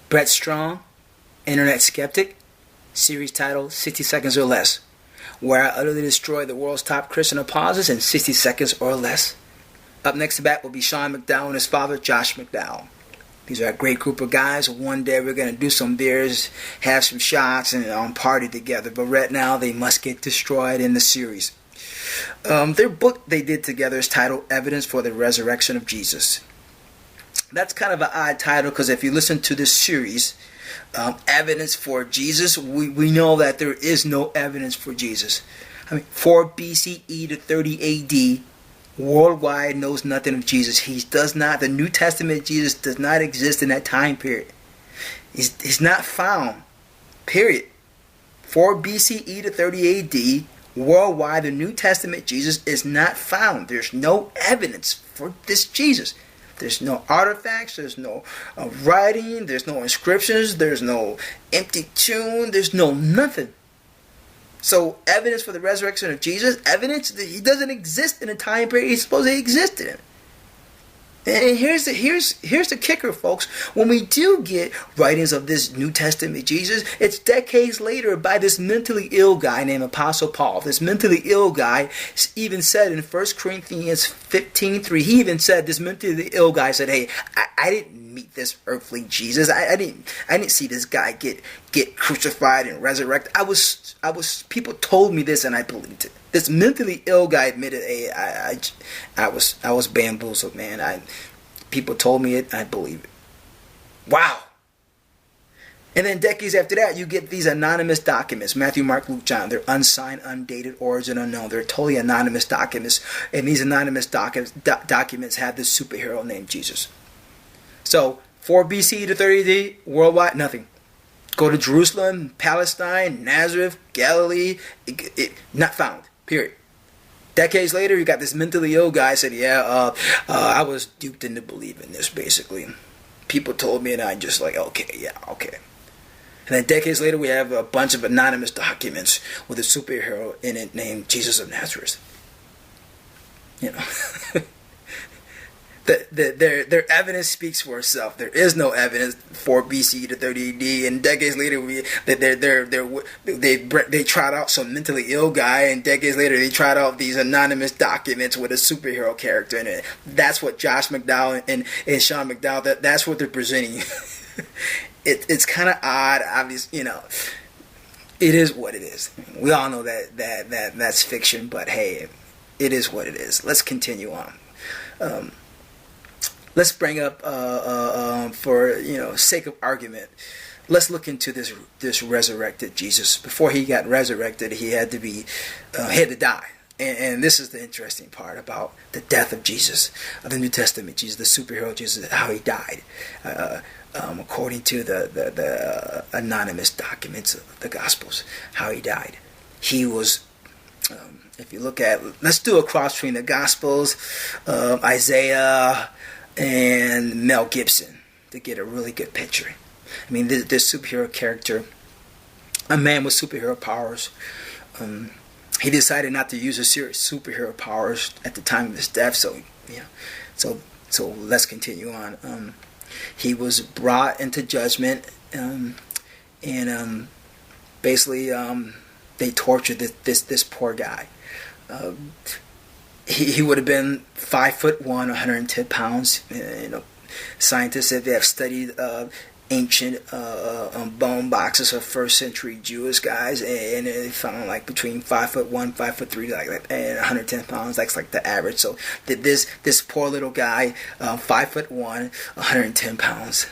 Brett Strong, Internet Skeptic, series titled 60 Seconds or Less, where I utterly destroy the world's top Christian apostles in 60 seconds or less. Up next to bat will be Sean McDowell and his father, Josh McDowell. These are a great group of guys. One day we're going to do some beers, have some shots, and party together. But right now they must get destroyed in the series. Their book they did together is titled Evidence for the Resurrection of Jesus. That's kind of an odd title because if you listen to this series, Evidence for Jesus, we know that there is no evidence for Jesus. 4 BCE to 30 AD, worldwide knows nothing of Jesus. The New Testament Jesus does not exist in that time period. He's not found, period. 4 BCE to 30 AD, worldwide, the New Testament Jesus is not found. There's no evidence for this Jesus. There's no artifacts, there's no writing, there's no inscriptions, there's no empty tomb, there's no nothing. So evidence for the resurrection of Jesus, evidence that he doesn't exist in the time period he's supposed to exist in. And here's the kicker, folks. When we do get writings of this New Testament Jesus, it's decades later by this mentally ill guy named Apostle Paul. This mentally ill guy even said in 1 Corinthians 15:3, he even said, this mentally ill guy said, hey, I didn't meet this earthly Jesus. I didn't see this guy get crucified and resurrected. People told me this and I believed it. This mentally ill guy admitted, hey, I was bamboozled, man. People told me it, I believe it. Wow. And then decades after that, you get these anonymous documents. Matthew, Mark, Luke, John. They're unsigned, undated, origin unknown. They're totally anonymous documents. And these anonymous documents have this superhero named Jesus. So, 4 BC to 30 AD, worldwide, nothing. Go to Jerusalem, Palestine, Nazareth, Galilee, not found, period. Decades later, you got this mentally ill guy said, I was duped into believing this, basically. People told me and I just like, okay. And then decades later, we have a bunch of anonymous documents with a superhero in it named Jesus of Nazareth. You know. Their evidence speaks for itself. There is no evidence 4 BC to 30 AD, and decades later they tried out some mentally ill guy, and decades later they tried out these anonymous documents with a superhero character in it. That's what Josh McDowell and Sean McDowell. That's what they're presenting. It's kind of odd, obviously. You know, it is what it is. We all know that's fiction, but hey, it is what it is. Let's continue on. Let's bring up, for sake of argument, let's look into this resurrected Jesus. Before he got resurrected, he had to die, and this is the interesting part about the death of Jesus, of the New Testament Jesus, the superhero Jesus, how he died, according to the anonymous documents of the Gospels, how he died. He was. If you look at, let's do a cross between the Gospels, Isaiah, and Mel Gibson to get a really good picture. I mean, this superhero character, a man with superhero powers, he decided not to use his superhero powers at the time of his death. So let's continue on. He was brought into judgment, and basically they tortured this poor guy. He would have been 5'1", 110 pounds. Scientists said they have studied ancient bone boxes of first century Jewish guys, and they found like between 5'1", 5'3", and 110 pounds. That's like the average. So this poor little guy, 5'1", 110 pounds,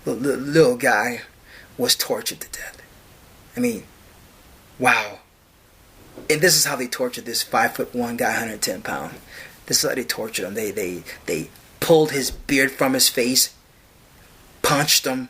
little guy, was tortured to death. I mean, wow. And this is how they tortured this 5'1" guy, 110 pounds. This is how they tortured him. They pulled his beard from his face, punched him,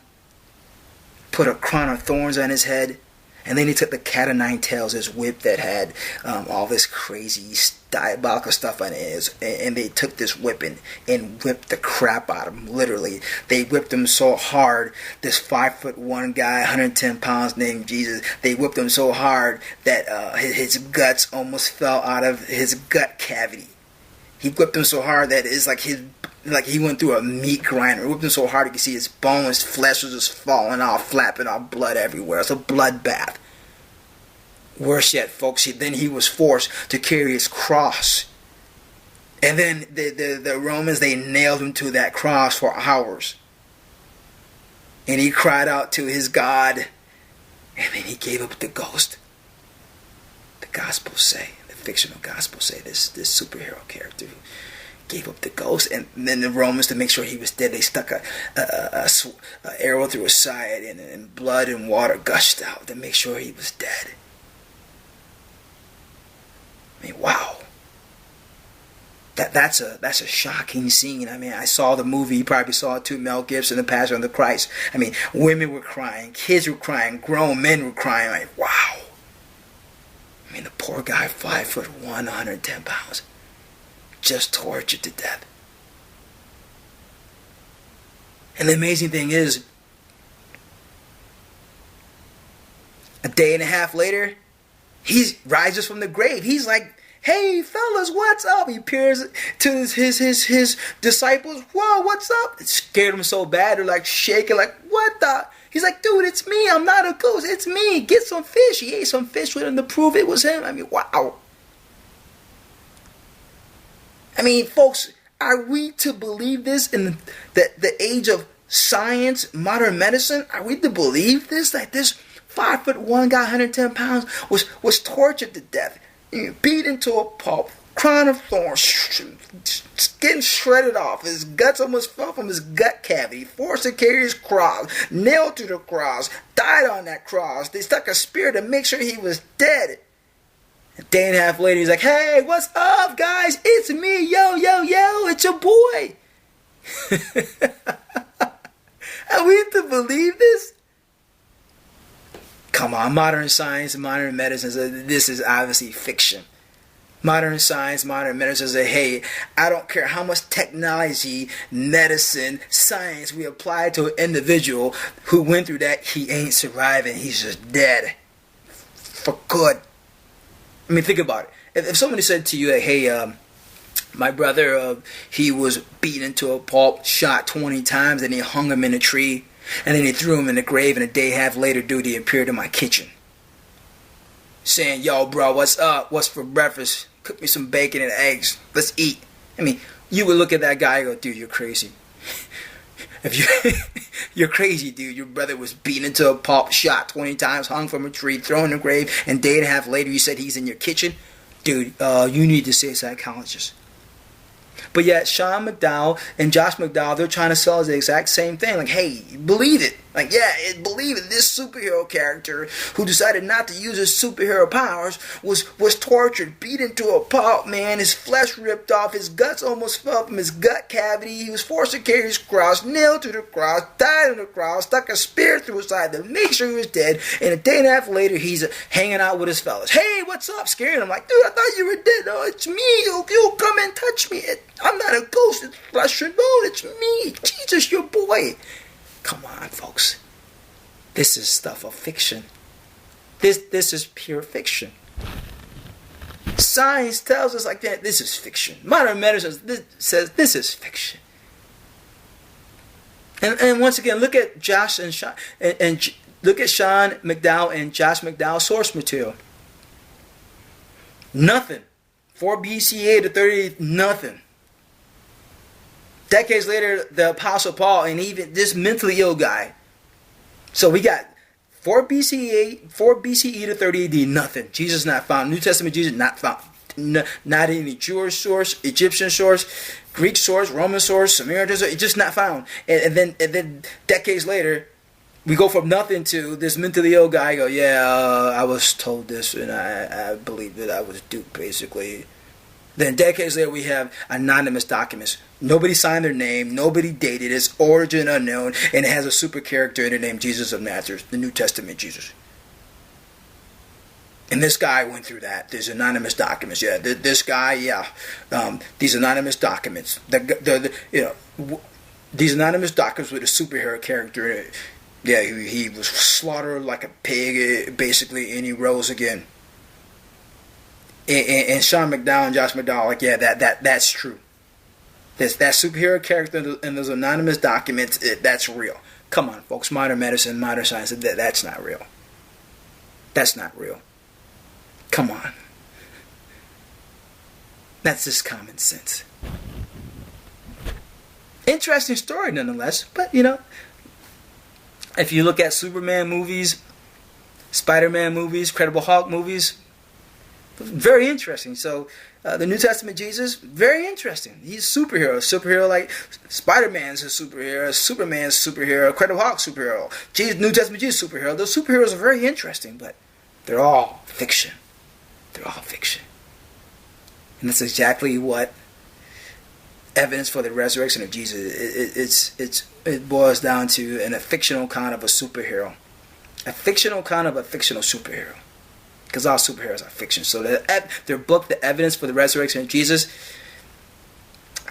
put a crown of thorns on his head, and then he took the cat o' nine tails, his whip that had all this crazy diabolical stuff on it, and they took this whip and whipped the crap out of him. Literally, they whipped him so hard. This 5'1" guy, 110 pounds, named Jesus. They whipped him so hard that his guts almost fell out of his gut cavity. He whipped him so hard that it's like like he went through a meat grinder, whipped him so hard you could see his bones, his flesh was just falling off, flapping off, blood everywhere. It's a bloodbath. Worse yet, folks, then he was forced to carry his cross. And then the Romans, they nailed him to that cross for hours. And he cried out to his God. And then he gave up the ghost. The Gospels say, the fictional Gospels say, this superhero character gave up the ghost. And then the Romans, to make sure he was dead, they stuck a arrow through his side, and blood and water gushed out to make sure he was dead. I mean, wow. That's a shocking scene. I mean, I saw the movie. You probably saw it too, Mel Gibson, The Passion of the Christ. I mean, women were crying, kids were crying, grown men were crying. Like, wow. I mean, the poor guy, 5'1", 110 pounds, just tortured to death. And the amazing thing is, a day and a half later, he rises from the grave. He's like, hey, fellas, what's up? He appears to his disciples. Whoa, what's up? It scared him so bad. They're like shaking, like, what the? He's like, dude, it's me. I'm not a ghost. It's me. Get some fish. He ate some fish with him to prove it was him. I mean, wow. I mean, folks, are we to believe this in the age of science, modern medicine? Are we to believe this? That this 5'1" guy, 110 pounds, was tortured to death, beat into a pulp, crown of thorns, getting shredded off. His guts almost fell from his gut cavity, forced to carry his cross, nailed to the cross, died on that cross. They stuck a spear to make sure he was dead. A day and a half later, he's like, hey, what's up, guys? It's me, yo, it's your boy. Are we to believe this? Come on, modern science and modern medicine, this is obviously fiction. Modern science, modern medicine say, hey, I don't care how much technology, medicine, science we apply to an individual who went through that, he ain't surviving. He's just dead. For good. I mean, think about it. If somebody said to you, like, hey, my brother, he was beaten into a pulp, shot 20 times, and they hung him in a tree. And then they threw him in the grave, and a day and a half later, dude, he appeared in my kitchen. Saying, yo, bro, what's up? What's for breakfast? Cook me some bacon and eggs. Let's eat. I mean, you would look at that guy and go, dude, you're crazy. You're crazy, dude. Your brother was beaten into a pulp, shot 20 times, hung from a tree, thrown in the grave, and a day and a half later, you said he's in your kitchen? Dude, you need to see a psychologist. But yet, Sean McDowell and Josh McDowell, they're trying to sell us the exact same thing. Like, hey, believe it. Like, yeah, believe it. This superhero character who decided not to use his superhero powers was tortured, beat into a pulp, man. His flesh ripped off. His guts almost fell from his gut cavity. He was forced to carry his cross, nailed to the cross, died on the cross, stuck a spear through his side to make sure he was dead. And a day and a half later, he's hanging out with his fellas. Hey, what's up? Scaring him. Like, dude, I thought you were dead. No, it's me. You'll come and touch me. I'm not a ghost. It's flesh and bone. It's me. Jesus, your boy. Come on, folks. This is stuff of fiction. This is pure fiction. Science tells us like that. This is fiction. Modern medicine says this is fiction. And once again, look at Josh and Sean, and look at Sean McDowell and Josh McDowell's source material. Nothing. 4 BCA to 30, nothing. Decades later, the Apostle Paul and even this mentally ill guy. So we got 4 BCE to 30 AD, nothing. Jesus not found. New Testament Jesus not found. Not any Jewish source, Egyptian source, Greek source, Roman source, Samaritan source. It's just not found. And then decades later, we go from nothing to this mentally ill guy. Go, I was told this and I believed that I was duped, basically. Then decades later, we have anonymous documents. Nobody signed their name. Nobody dated. Its origin unknown. And it has a super character in it named Jesus of Nazareth, the New Testament Jesus. And this guy went through that. There's anonymous documents. Yeah, this guy, these anonymous documents. These anonymous documents with a superhero character in it. Yeah, he was slaughtered like a pig, basically, and he rose again. And Sean McDowell and Josh McDowell, like, yeah, that's true. That superhero character in those anonymous documents, that's real. Come on, folks. Modern medicine, modern science, that's not real. That's not real. Come on. That's just common sense. Interesting story nonetheless, but if you look at Superman movies, Spider-Man movies, Incredible Hulk movies, very interesting. So the New Testament Jesus, very interesting. He's a superhero. Superhero like Spider-Man's a superhero, Superman's a superhero, Incredible Hulk superhero, New Testament Jesus superhero. Those superheroes are very interesting, but they're all fiction. They're all fiction. And that's exactly what evidence for the resurrection of Jesus, it boils down to a fictional account of a superhero. A fictional account of a fictional superhero. Because all superheroes are fiction. So their book, The Evidence for the Resurrection of Jesus,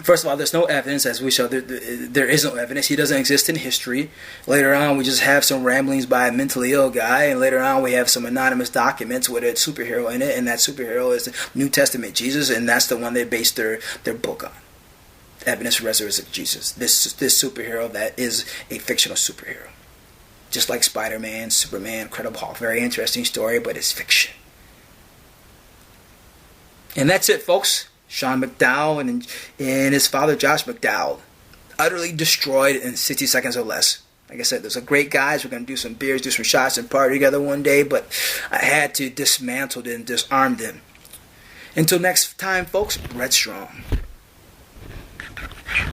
first of all, there's no evidence, as we show. There is no evidence. He doesn't exist in history. Later on, we just have some ramblings by a mentally ill guy, and later on, we have some anonymous documents with a superhero in it, and that superhero is the New Testament Jesus, and that's the one they based their book on. Evidence for the Resurrection of Jesus. This superhero that is a fictional superhero. Just like Spider-Man, Superman, Incredible Hulk. Very interesting story, but it's fiction. And that's it, folks. Sean McDowell and his father, Josh McDowell, utterly destroyed in 60 seconds or less. Like I said, those are great guys. We're going to do some beers, do some shots, and party together one day, but I had to dismantle them, disarm them. Until next time, folks, Red Strong.